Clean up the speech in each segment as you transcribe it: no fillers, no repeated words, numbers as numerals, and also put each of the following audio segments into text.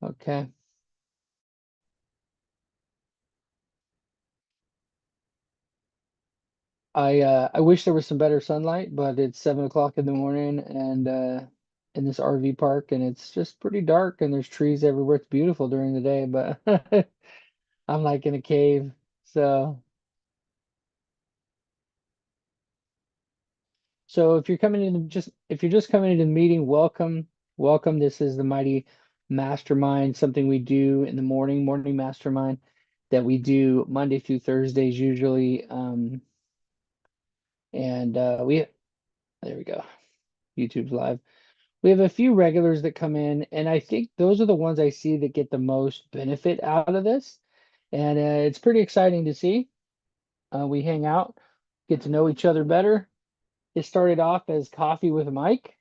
Okay. I wish there was some better sunlight, but it's 7 o'clock in the morning and in this RV park and it's just pretty dark and there's trees everywhere. It's beautiful during the day, but I'm like in a cave. So if you're coming in just if you're just coming into the meeting, welcome. Welcome. This is the Mighty Mastermind, something we do in the morning mastermind that we do Monday through Thursdays usually. And we there we go. YouTube's live. We have a few regulars that come in, and I think those are the ones I see that get the most benefit out of this. And it's pretty exciting to see. We hang out, get to know each other better. It started off as coffee with Mike.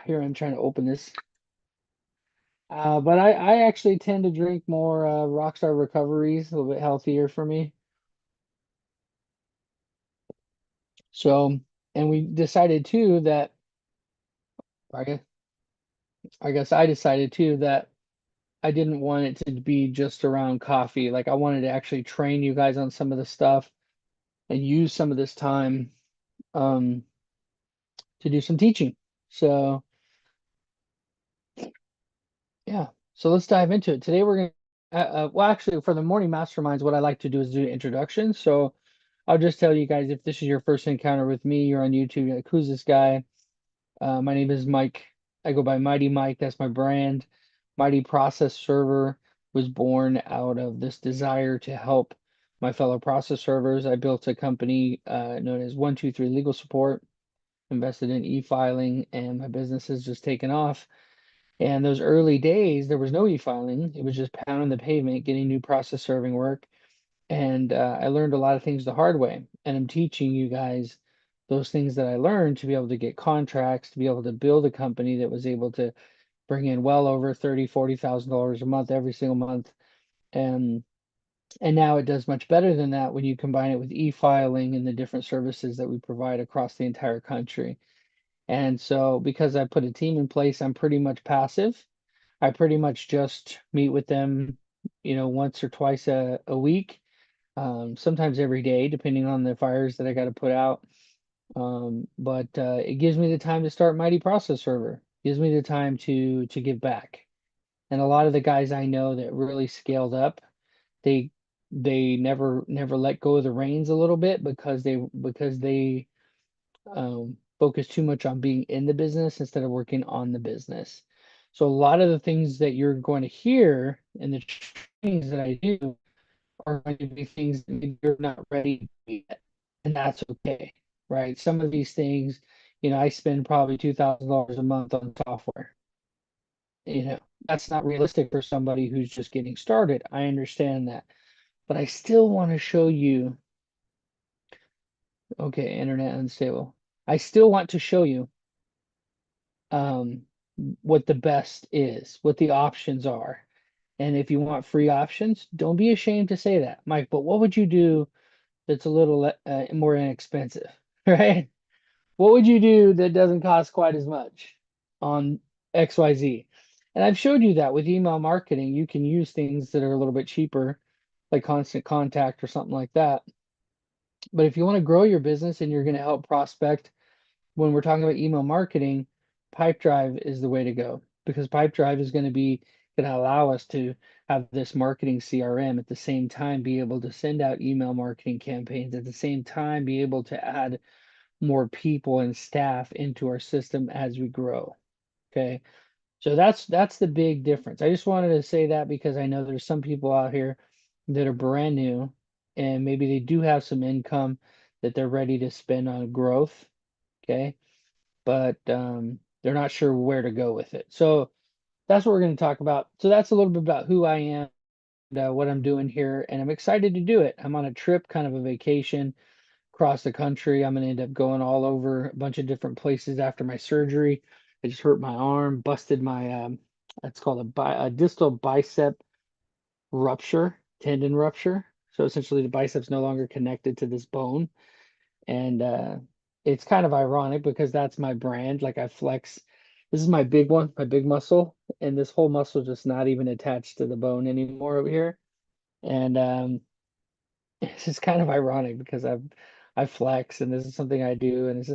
Here I'm trying to open this. But I actually tend to drink more Rockstar Recoveries, a little bit healthier for me. So, and we decided too that I guess I decided too that I didn't want it to be just around coffee. Like I wanted to actually train you guys on some of the stuff and use some of this time um, to do some teaching. So yeah, so let's dive into it. Today we're gonna, well, actually, for the morning masterminds, what I like to do is do introductions. So I'll just tell you guys if this is your first encounter with me, you're on YouTube, you're like, who's this guy? My name is Mike. I go by Mighty Mike. That's my brand. Mighty Process Server was born out of this desire to help my fellow process servers. I built a company known as 123 Legal Support, invested in e-filing, and my business has just taken off. And those early days, there was no e-filing. It was just pounding the pavement, getting new process serving work. And I learned a lot of things the hard way. And I'm teaching you guys those things that I learned to be able to get contracts, to be able to build a company that was able to bring in well over 30, $40,000 a month every single month. And now it does much better than that when you combine it with e-filing and the different services that we provide across the entire country. And so because I put a team in place, I'm pretty much passive. I pretty much just meet with them, once or twice a week, sometimes every day, depending on the fires that I got to put out. But it gives me the time to start Mighty Process Server. Gives me the time to give back. And a lot of the guys I know that really scaled up, they they never let go of the reins a little bit because they focus too much on being in the business instead of working on the business. So a lot of the things that you're going to hear in the trainings that I do are going to be things that maybe you're not ready to be yet, and that's okay, right? Some of these things, I spend probably $2,000 a month on software. You know, that's not realistic for somebody who's just getting started. I understand that, but I still want to show you, okay, internet unstable. I still want to show you um, what the best is, what the options are. And if you want free options, don't be ashamed to say that, Mike. But what would you do that's a little more inexpensive, right? What would you do that doesn't cost quite as much on XYZ? And I've showed you that with email marketing, you can use things that are a little bit cheaper, like Constant Contact or something like that. But if you want to grow your business and you're going to help prospect, when we're talking about email marketing, Pipedrive is the way to go because Pipedrive is going to allow us to have this marketing CRM at the same time be able to send out email marketing campaigns at the same time be able to add more people and staff into our system as we grow. Okay. So that's the big difference. I just wanted to say that because I know there's some people out here that are brand new and maybe they do have some income that they're ready to spend on growth. Okay. But they're not sure where to go with it. So that's what we're going to talk about. So that's a little bit about who I am, what I'm doing here, and I'm excited to do it. I'm on a trip, kind of a vacation across the country. I'm going to end up going all over a bunch of different places after my surgery. I just hurt my arm, busted my, that's called a distal bicep rupture, tendon rupture. So essentially, the bicep's no longer connected to this bone. And it's kind of ironic because that's my brand. Like I flex This is my big one, my big muscle, and this whole muscle just not even attached to the bone anymore over here. And it's just kind of ironic because I flex and this is something I do, and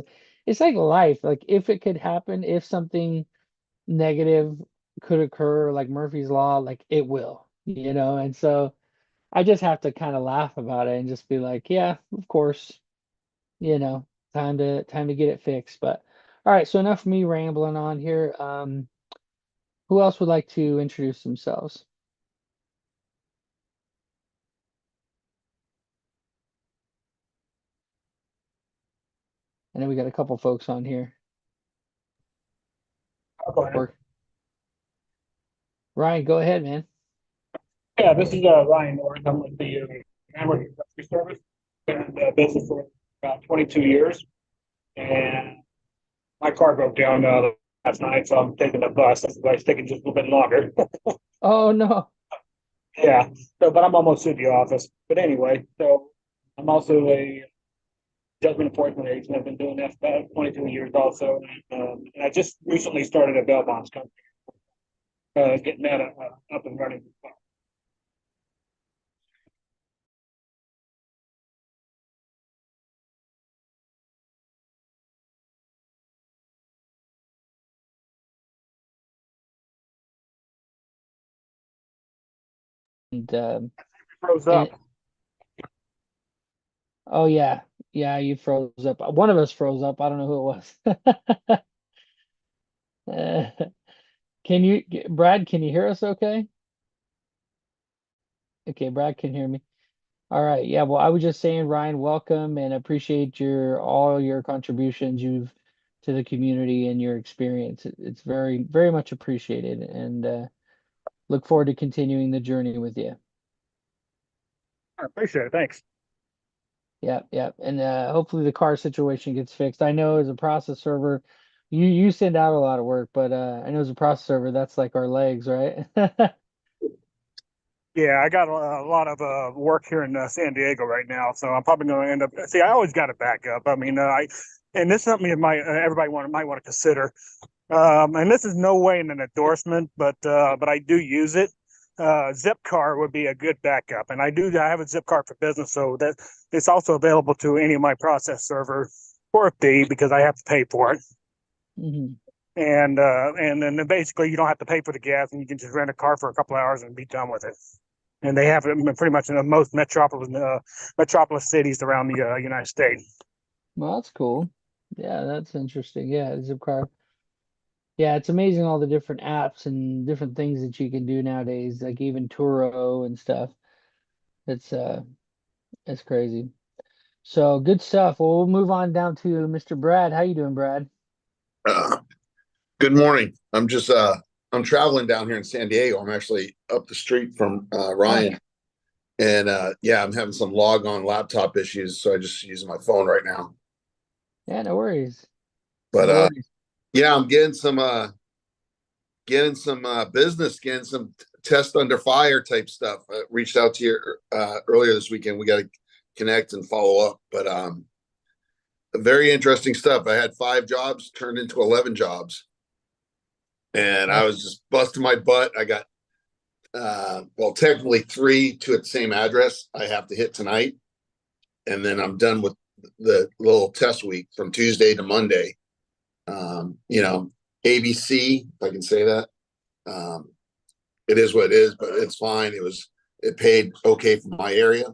it's like life. Like if it could happen, if something negative could occur, like Murphy's Law, like it will, And so I just have to kind of laugh about it and just be like, yeah, of course, you know, time to get it fixed. But all right, so enough of me rambling on here. Who else would like to introduce themselves? I know we got a couple folks on here. I'll go ahead. Or Ryan, go ahead, man. Yeah, this is Ryan Norris. I'm with the Network Rescue Service. Been in business for about 22 years, and my car broke down last night, so I'm taking the bus. That's why it's taking just a little bit longer. Oh no. Yeah, so but I'm almost to the office. But anyway, so I'm also a judgment enforcement agent. I've been doing that for about 22 years also, and I just recently started a bail bonds company, getting that up and running. And Froze and up. oh yeah, yeah, you froze up. One of us froze up. I don't know who it was. Uh, Brad, can you hear us okay? Okay, Brad can hear me. All right. Yeah, well, I was just saying, Ryan, welcome and appreciate your all your contributions you've to the community and your experience. It's very, very much appreciated and look forward to continuing the journey with you. I appreciate it. Thanks. Yeah, yeah. And hopefully the car situation gets fixed. I know as a process server, you send out a lot of work, but I know as a process server, that's like our legs, right? Yeah, I got a lot of work here in San Diego right now, so I'm probably going to end up. See, I always got to back up. I mean, and this is something that might everybody might want to consider. And this is no way an endorsement, but I do use it. Zipcar would be a good backup, and I have a Zipcar for business, so that it's also available to any of my process server for a fee because I have to pay for it. hmm And then basically you don't have to pay for the gas, and you can just rent a car for a couple of hours and be done with it. And they have it pretty much in the most metropolis cities around the United States. Well, that's cool. Yeah, that's interesting. Yeah, Zipcar. Yeah, it's amazing all the different apps and different things that you can do nowadays, like even Turo and stuff. It's it's crazy. So good stuff. Well, we'll move on down to Mr. Brad. How you doing, Brad? Uh, Good morning. I'm traveling down here in San Diego. I'm actually up the street from Oh, Ryan, and yeah, I'm having some log on laptop issues, so I just using my phone right now. yeah, no worries. But No worries. yeah, I'm getting some business, getting some test under fire type stuff. I reached out to you earlier this weekend. We got to connect and follow up, but very interesting stuff. I had 5 jobs turned into 11 jobs, and I That's was just busting my butt. I got well, technically 3 to the same address I have to hit tonight, and then I'm done with the little test week from Tuesday to Monday. You know, ABC, if I can say that. Um, it is what it is, but it's fine. It paid okay for my area,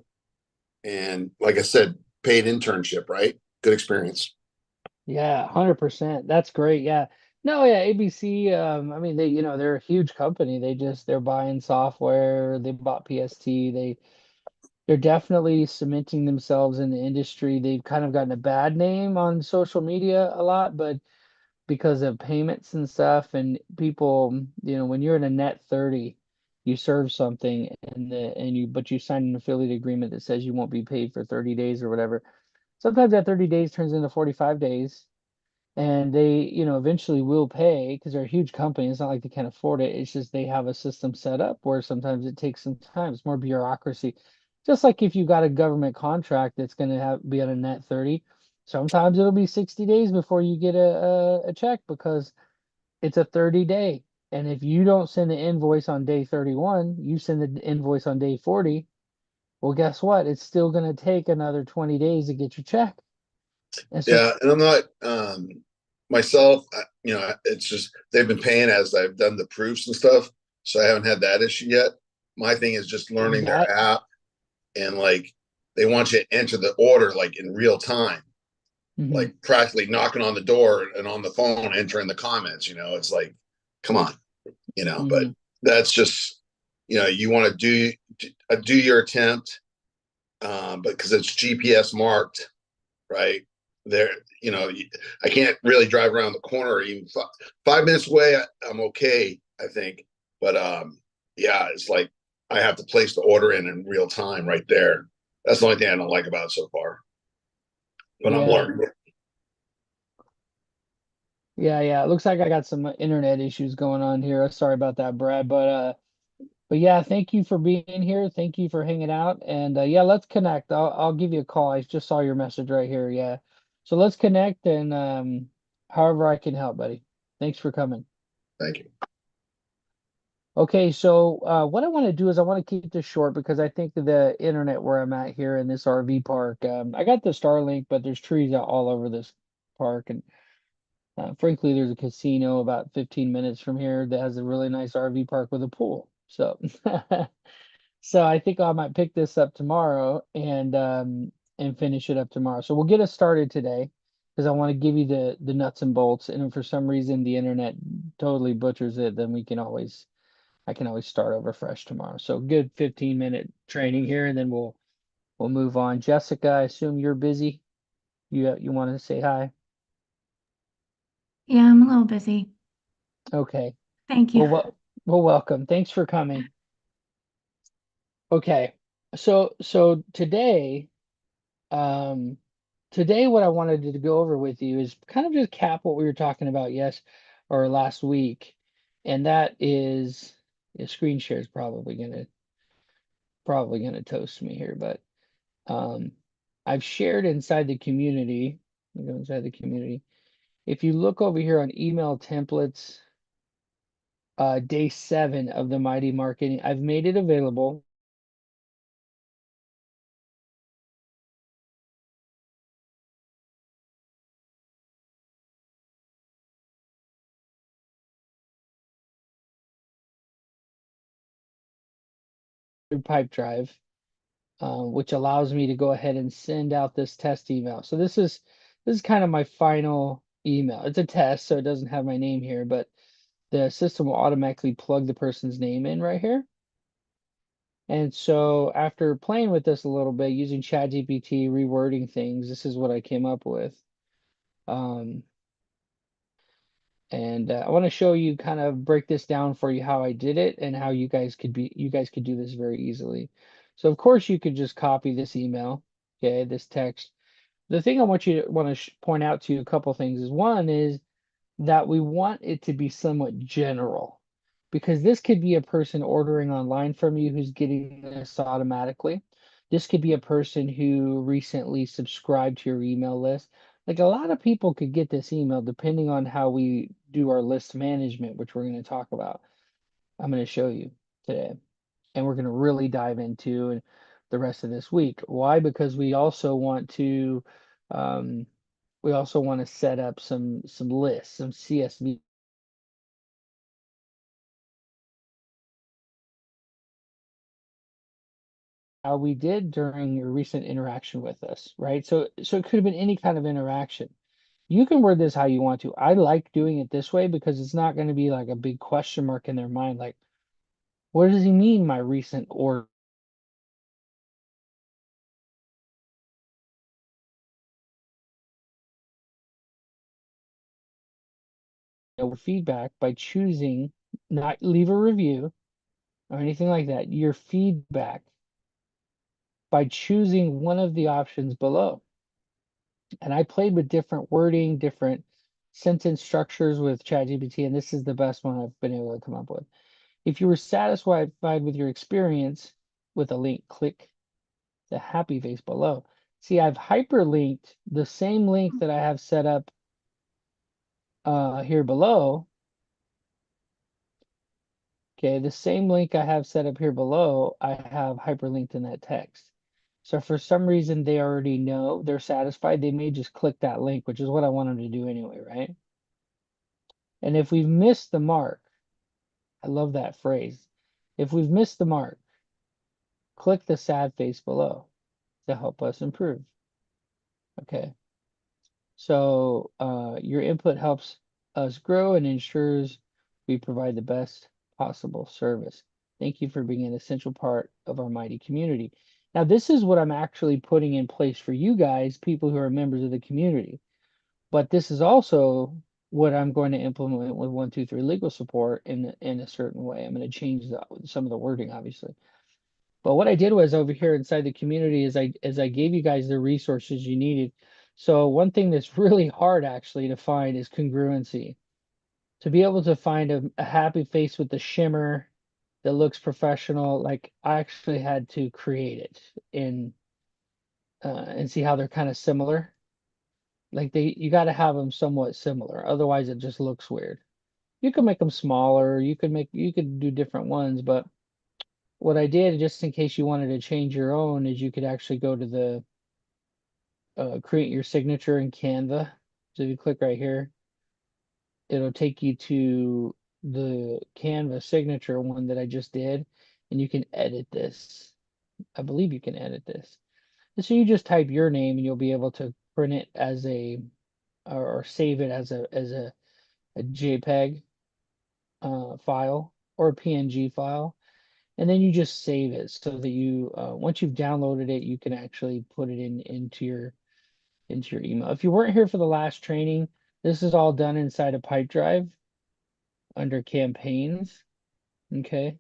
and like I said, paid internship, right? Good experience. Yeah, 100%. That's great. Yeah. No, yeah, ABC, I mean they're a huge company. They're buying software, they bought PST, they're definitely cementing themselves in the industry. They've kind of gotten a bad name on social media a lot, but because of payments and stuff and people, when you're in a net 30, you serve something but you sign an affiliate agreement that says you won't be paid for 30 days or whatever. Sometimes that 30 days turns into 45 days and they eventually will pay because they're a huge company. It's not like they can't afford it. It's just they have a system set up where sometimes it takes some time. It's more bureaucracy. Just like if you got a government contract that's going to have be on a net 30, sometimes it'll be 60 days before you get a check because it's a 30-day. And if you don't send the invoice on day 31, you send the invoice on day 40. Well, guess what? It's still going to take another 20 days to get your check. And so, Yeah, and I'm not myself. It's just they've been paying as I've done the proofs and stuff, so I haven't had that issue yet. My thing is just learning their that, app, and like they want you to enter the order like in real time, mhm, like practically knocking on the door and on the phone entering the comments. It's like, come on, but mhm. that's just you want to do your attempt, but because it's GPS marked, right there, I can't really drive around the corner or even 5 minutes away. I'm okay, I think, but yeah, it's like I have to place the order in real time right there. That's the only thing I don't like about it so far, but I'm Yeah. learning it. Yeah, yeah. It looks like I got some internet issues going on here. Sorry about that, Brad. But yeah, thank you for being here. Thank you for hanging out. And yeah, let's connect. I'll give you a call. I just saw your message right here. Yeah. So let's connect and however I can help, buddy. Thanks for coming. Thank you. Okay, so what I want to do is I want to keep this short because I think the internet where I'm at here in this RV park, I got the Starlink, but there's trees out all over this park, and frankly, there's a casino about 15 minutes from here that has a really nice RV park with a pool. So, so I think I might pick this up tomorrow and finish it up tomorrow. So we'll get us started today because I want to give you the nuts and bolts. And if for some reason the internet totally butchers it, then I can always start over fresh tomorrow. So good 15-minute training here, and then we'll move on. Jessica, I assume you're busy. You want to say hi? Yeah, I'm a little busy. Okay. Thank you. Well, welcome. Thanks for coming. Okay. So um, today what I wanted to go over with you is kind of just cap what we were talking about or last week, and that is screen share is probably gonna toast me here, but um, I've shared inside the community. Let me go inside the community. If you look over here on email templates, day 7 of the Mighty Marketing, I've made it available. Pipe drive, which allows me to go ahead and send out this test email. So this is kind of my final email. It's a test, so it doesn't have my name here, but the system will automatically plug the person's name in right here. And so after playing with this a little bit, using ChatGPT, rewording things, this is what I came up with. Um, and I want to show you, kind of break this down for you how I did it and how you guys could do this very easily. So of course you could just copy this email, okay, this text. The thing I want you to point out to you a couple things is, one is that we want it to be somewhat general, because this could be a person ordering online from you who's getting this automatically. This could be a person who recently subscribed to your email list. Like, a lot of people could get this email depending on how we do our list management, which we're going to talk about. I'm going to show you today, and we're going to really dive into the rest of this week. Why? Because um, we also want to set up some lists, some CSV. How we did during your recent interaction with us, right? So it could have been any kind of interaction. You can word this how you want to. I like doing it this way because it's not going to be like a big question mark in their mind, like, what does he mean, my recent or feedback by choosing not leave a review or anything like that. Your feedback by choosing one of the options below. And I played with different wording, different sentence structures with ChatGPT, and this is the best one I've been able to come up with. If you were satisfied with your experience with a link, click the happy face below. See, I've hyperlinked the same link that I have set up here below Okay, the same link I have set up here below, I have hyperlinked in that text. So for some reason they already know, they're satisfied, they may just click that link, which is what I want them to do anyway, right? And if we've missed the mark, I love that phrase. If we've missed the mark, click the sad face below to help us improve. Okay. So your input helps us grow and ensures we provide the best possible service. Thank you for being an essential part of our mighty community. Now, this is what I'm actually putting in place for you guys, people who are members of the community. But this is also what I'm going to implement with 123 legal support in a certain way. I'm going to change some of the wording, obviously. But what I did was over here inside the community is I gave you guys the resources you needed. So one thing that's really hard actually to find is congruency. To be able to find a happy face with the shimmer that looks professional, like I actually had to create it in and see how they're kind of similar. Like you got to have them somewhat similar, otherwise it just looks weird. You can make them smaller, you could do different ones, but what I did, just in case you wanted to change your own, is you could actually go to the create your signature in Canva. So if you click right here, it'll take you to the Canva signature one that I just did, and you can edit this. I believe you can edit this. And so you just type your name and you'll be able to print it as a or save it as a JPEG file or a PNG file. And then you just save it so that you once you've downloaded it, you can actually put it into your email. If you weren't here for the last training, this is all done inside a Pipedrive under campaigns. Okay.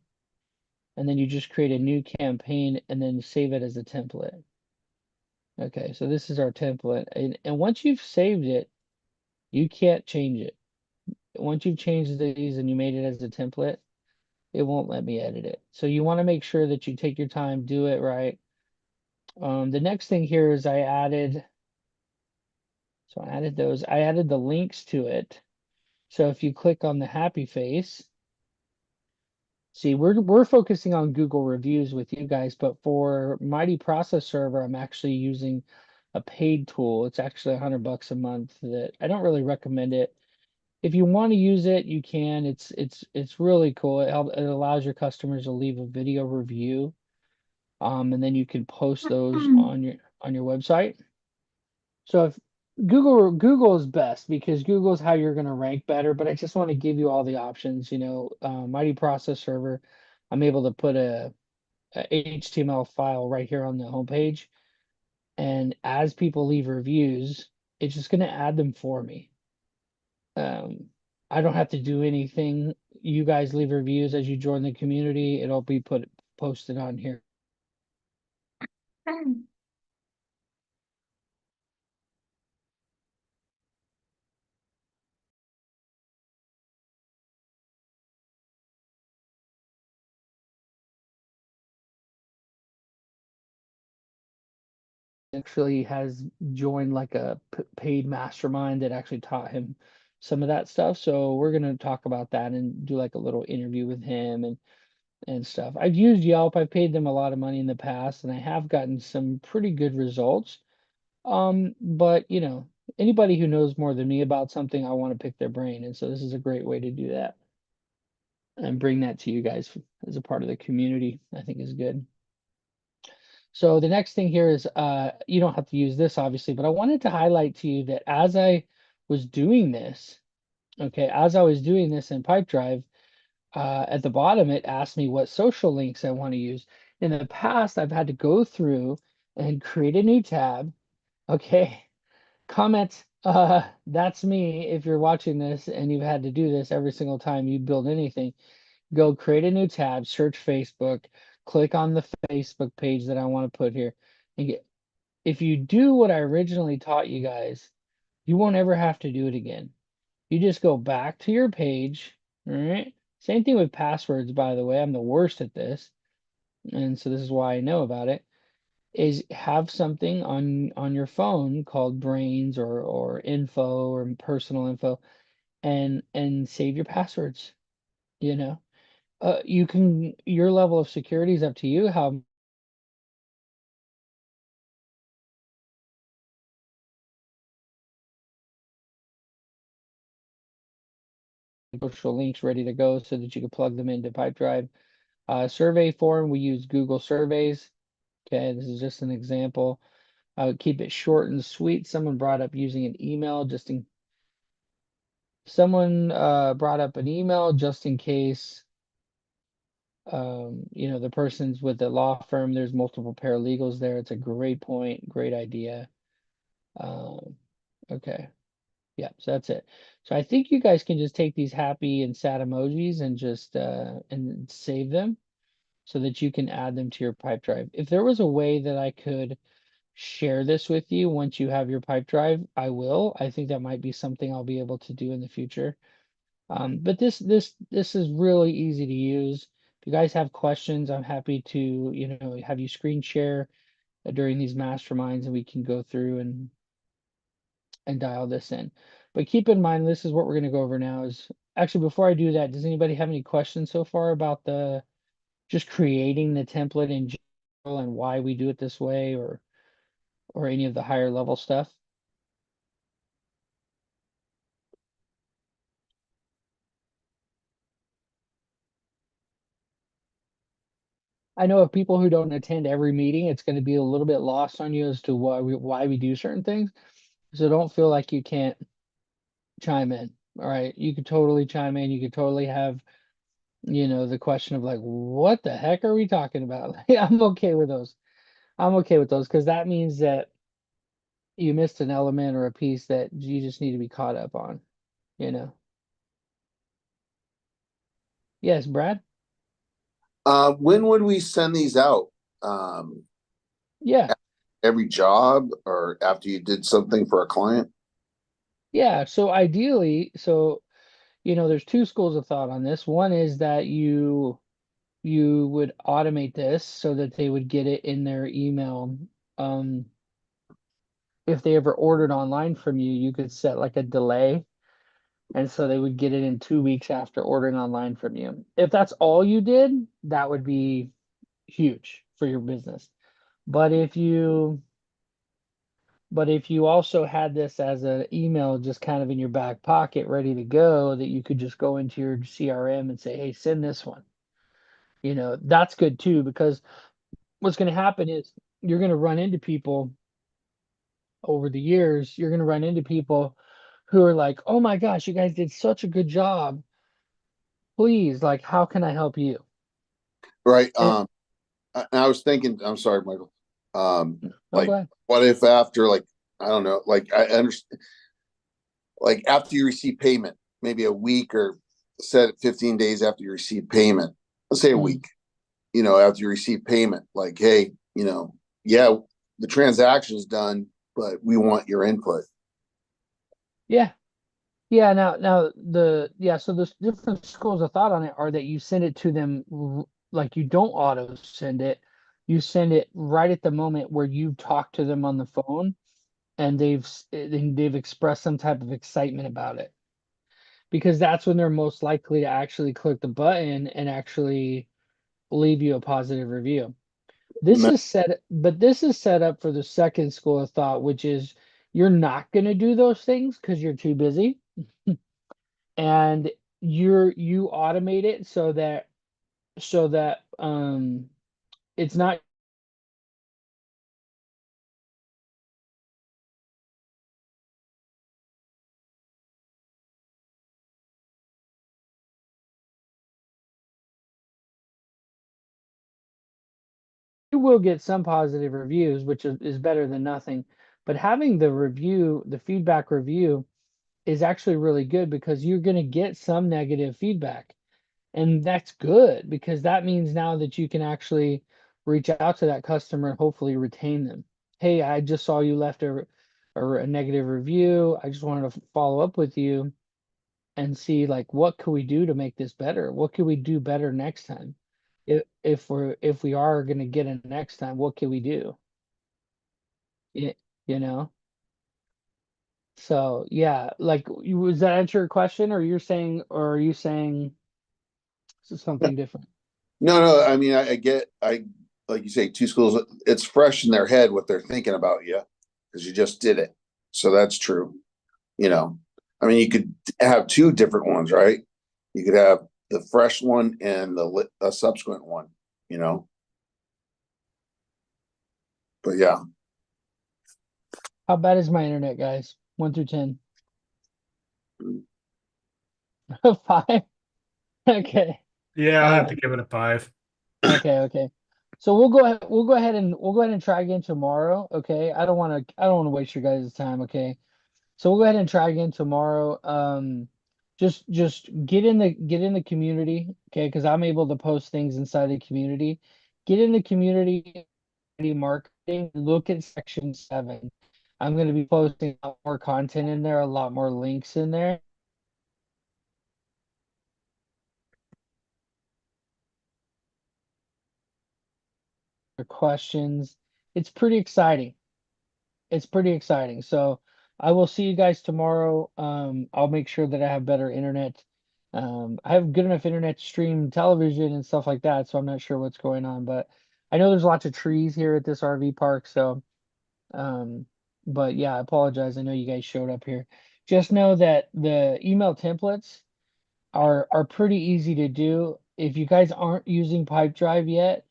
And then you just create a new campaign and then save it as a template. Okay, so this is our template. And once you've saved it, you can't change it. Once you've changed these and you made it as a template, it won't let me edit it. So you want to make sure that you take your time, do it right. The next thing here is I added those. I added the links to it. So if you click on the happy face, see, we're focusing on Google reviews with you guys, but for Mighty Process Server, I'm actually using a paid tool. It's actually $100 a month that I don't really recommend it. If you want to use it, you can. It's really cool. It allows your customers to leave a video review. And then you can post those on your website. So if Google is best because Google is how you're going to rank better, but I just want to give you all the options, Mighty Process Server. I'm able to put a HTML file right here on the homepage. And as people leave reviews, it's just going to add them for me. I don't have to do anything. You guys leave reviews as you join the community. It'll be posted on here. Actually has joined like a paid mastermind that actually taught him some of that stuff. So we're going to talk about that and do like a little interview with him and stuff. I've used Yelp. I've paid them a lot of money in the past and I have gotten some pretty good results. But anybody who knows more than me about something, I want to pick their brain. And so this is a great way to do that and bring that to you guys as a part of the community. I think is good. So the next thing here is, you don't have to use this obviously, but I wanted to highlight to you that as I was doing this, okay, as I was doing this in Pipedrive, at the bottom, it asked me what social links I want to use. In the past, I've had to go through and create a new tab. Okay, comment, that's me. If you're watching this and you've had to do this every single time you build anything, go create a new tab, search Facebook, click on the Facebook page that I want to put here. And if you do what I originally taught you guys, you won't ever have to do it again. You just go back to your page, all right? Same thing with passwords, by the way. I'm the worst at this. And so this is why I know about it, is have something on your phone called Brains or info or personal info and save your passwords, you know? You can, your level of security is up to you, how social links ready to go so that you can plug them into Pipedrive. Survey form, we use Google Surveys. Okay, this is just an example. I would keep it short and sweet. Someone brought up using an email just in someone brought up an email just in case you know, the person's with the law firm, there's multiple paralegals there. It's a great point, great idea. Okay. Yeah, so that's it. So I think you guys can just take these happy and sad emojis and just and save them so that you can add them to your Pipedrive. If there was a way that I could share this with you once you have your Pipedrive, I will. I think that might be something I'll be able to do in the future. But this is really easy to use. If you guys have questions, I'm happy to, you know, have you screen share during these masterminds and we can go through and dial this in. But keep in mind, this is what we're going to go over now is actually before I do that, does anybody have any questions so far about the just creating the template in general and why we do it this way or any of the higher level stuff? I know of people who don't attend every meeting, it's going to be a little bit lost on you as to why we do certain things. So don't feel like you can't chime in. All right. You could totally chime in. You could totally have, you know, the question of like, what the heck are we talking about? I'm okay with those. I'm okay with those because that means that you missed an element or a piece that you just need to be caught up on, you know. Yes, Brad? When would we send these out? Um, Yeah. every job or after you did something for a client? Yeah. So ideally, so you know, there's two schools of thought on this. One is that you would automate this so that they would get it in their email. Um, if they ever ordered online from you, you could set like a delay. And so they would get it in 2 weeks after ordering online from you. If that's all you did, that would be huge for your business. But if you also had this as an email just kind of in your back pocket ready to go that you could just go into your CRM and say, hey, send this one. You know, that's good too, because what's going to happen is you're going to run into people over the years, you're going to run into people who are like, oh my gosh, you guys did such a good job. Please, like, how can I help you? Right. And I was thinking, I'm sorry, Michael. no, Like, go ahead. what if after, like, I don't know, like, I understand, like, after you receive payment, maybe a week or set it 15 days after you receive payment, let's say a Mm, week, after you receive payment, like, hey, yeah, the transaction is done, but we want your input. yeah. Yeah, now so there's different schools of thought on it are that you send it to them like you don't auto send it. You send it right at the moment where you talk to them on the phone and they've expressed some type of excitement about it. Because that's when they're most likely to actually click the button and actually leave you a positive review. This is set up for the second school of thought, which is you're not going to do those things because you're too busy and you automate it so that it's not you will get some positive reviews, which is better than nothing. But having the feedback review is actually really good because you're going to get some negative feedback. And that's good because that means now that you can actually reach out to that customer and hopefully retain them. Hey, I just saw you left a negative review. I just wanted to follow up with you and see like what could we do to make this better? What could we do better next time? If we are going to get a next time, what can we do? Y- You know? So yeah, like was that answer your question or are you saying something different. No, I mean, like you say, two schools, it's fresh in their head what they're thinking about you because you just did it. So that's true. You know, I mean, you could have two different ones, right? You could have the fresh one and a subsequent one, you know? But yeah, How bad is my internet, guys? 1 through 10. 5. Okay. Yeah, I have to Uh, give it a 5. okay. So we'll go ahead and try again tomorrow. Okay. I don't want to waste your guys' time. Okay. So we'll go ahead and try again tomorrow. Just get in the community, okay? Because I'm able to post things inside the community. Get in the community marketing. Look at section 7. I'm going to be posting a lot more content in there, a lot more links in there. For questions. It's pretty exciting. It's pretty exciting. So I will see you guys tomorrow. I'll make sure that I have better internet. I have good enough internet to stream television and stuff like that, so I'm not sure what's going on, but I know there's lots of trees here at this RV park, so um, but yeah, I apologize. I know you guys showed up here. Just know that the email templates are pretty easy to do. If you guys aren't using Pipedrive yet,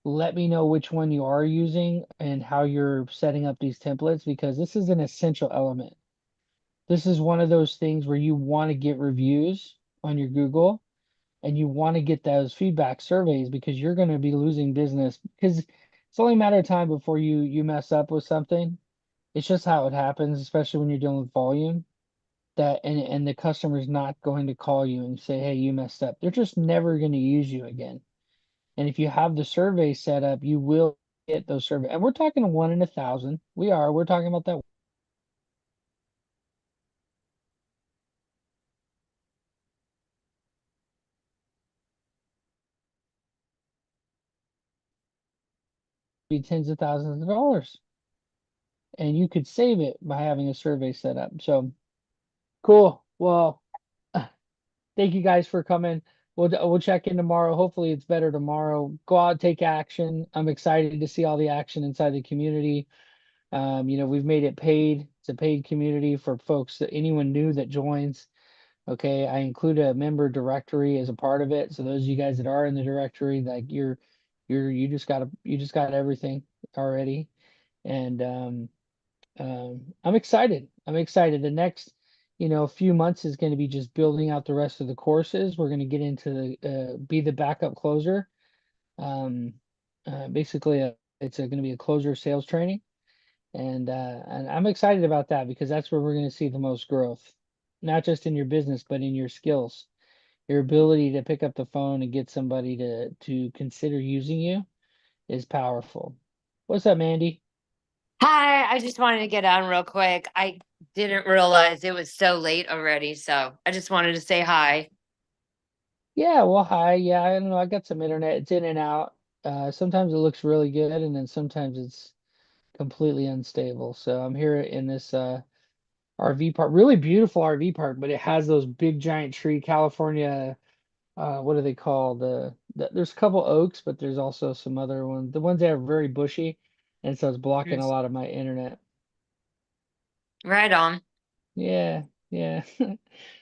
let me know which one you are using and how you're setting up these templates because this is an essential element. This is one of those things where you want to get reviews on your Google and you want to get those feedback surveys because you're going to be losing business because it's only a matter of time before you mess up with something. It's just how it happens, especially when you're dealing with volume that and the customer's not going to call you and say, hey, you messed up. They're just never going to use you again. And if you have the survey set up, you will get those surveys. And we're talking 1 in 1,000. We're talking about that be tens of thousands of dollars. And you could save it by having a survey set up. So cool. Well, thank you guys for coming. We'll check in tomorrow. Hopefully it's better tomorrow. Go out, take action. I'm excited to see all the action inside the community. We've made it paid. It's a paid community for folks that anyone new that joins. Okay, I include a member directory as a part of it. So those of you guys that are in the directory, like you just got everything already. And I'm excited. I'm excited. The next, few months is going to be just building out the rest of the courses. We're going to get into the be the backup closer. Um, basically, it's going to be a closer sales training, and I'm excited about that because that's where we're going to see the most growth, not just in your business but in your skills, your ability to pick up the phone and get somebody to consider using you is powerful. What's up, Mandy? Hi, I just wanted to get on real quick. I didn't realize it was so late already, so I just wanted to say hi. Yeah, well, hi. Yeah, I don't know. I got some internet. It's in and out. Sometimes it looks really good, and then sometimes it's completely unstable. So I'm here in this RV park, really beautiful RV park, but it has those big giant tree, California. What are they called? There's a couple oaks, but there's also some other ones. The ones that are very bushy, and so it's blocking a lot of my internet. Right on. Yeah, yeah.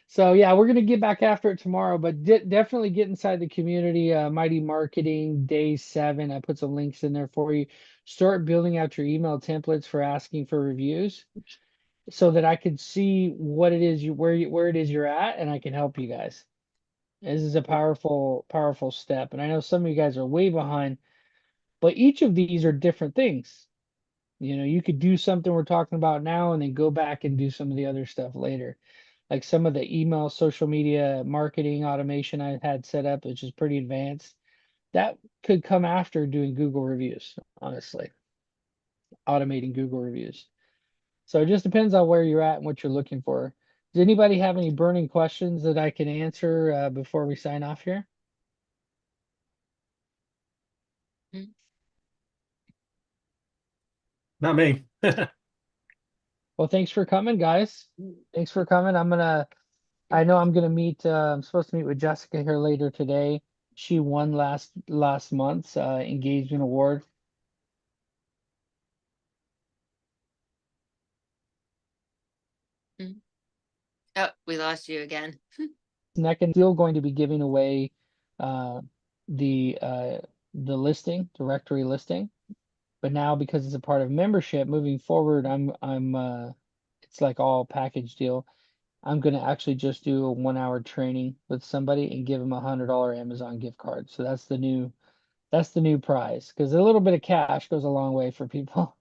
So yeah, we're gonna get back after it tomorrow, but definitely get inside the community. Mighty Marketing Day 7. I put some links in there for you. Start building out your email templates for asking for reviews, so that I can see what it is where it is you're at, and I can help you guys. This is a powerful, powerful step, and I know some of you guys are way behind, but each of these are different things. You could do something we're talking about now, and then go back and do some of the other stuff later like some of the email, social media marketing automation I had set up, which is pretty advanced. That could come after doing Google reviews, honestly, automating Google reviews. So it just depends on where you're at and what you're looking for. Does anybody have any burning questions that I can answer before we sign off here? Not me. Well, thanks for coming, guys. Thanks for coming. I know I'm gonna meet. I'm supposed to meet with Jessica here later today. She won last month's engagement award. Oh, we lost you again. Neck and still going to be giving away uh, the listing, directory listing. But now because it's a part of membership, moving forward, I'm it's like all package deal. I'm gonna actually just do a 1 hour training with somebody and give them $100 Amazon gift card. So that's the new prize because a little bit of cash goes a long way for people.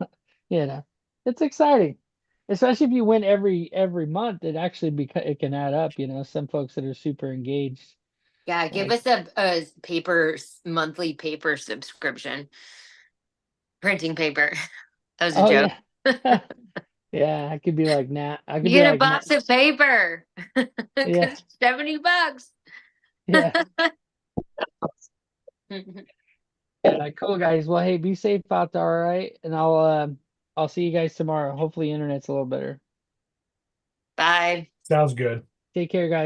You know, it's exciting, especially if you win every month. It actually it can add up. You know, some folks that are super engaged. Yeah, give Like, us a paper monthly paper subscription. Printing paper. That was a oh joke. yeah, yeah. I could be like Nat. I You could be get a like Nat. box of paper. Yeah, $70. yeah. Yeah, cool guys. Well, hey, be safe out there, all right? And I'll see you guys tomorrow. Hopefully internet's a little better. Bye. Sounds good. Take care, guys.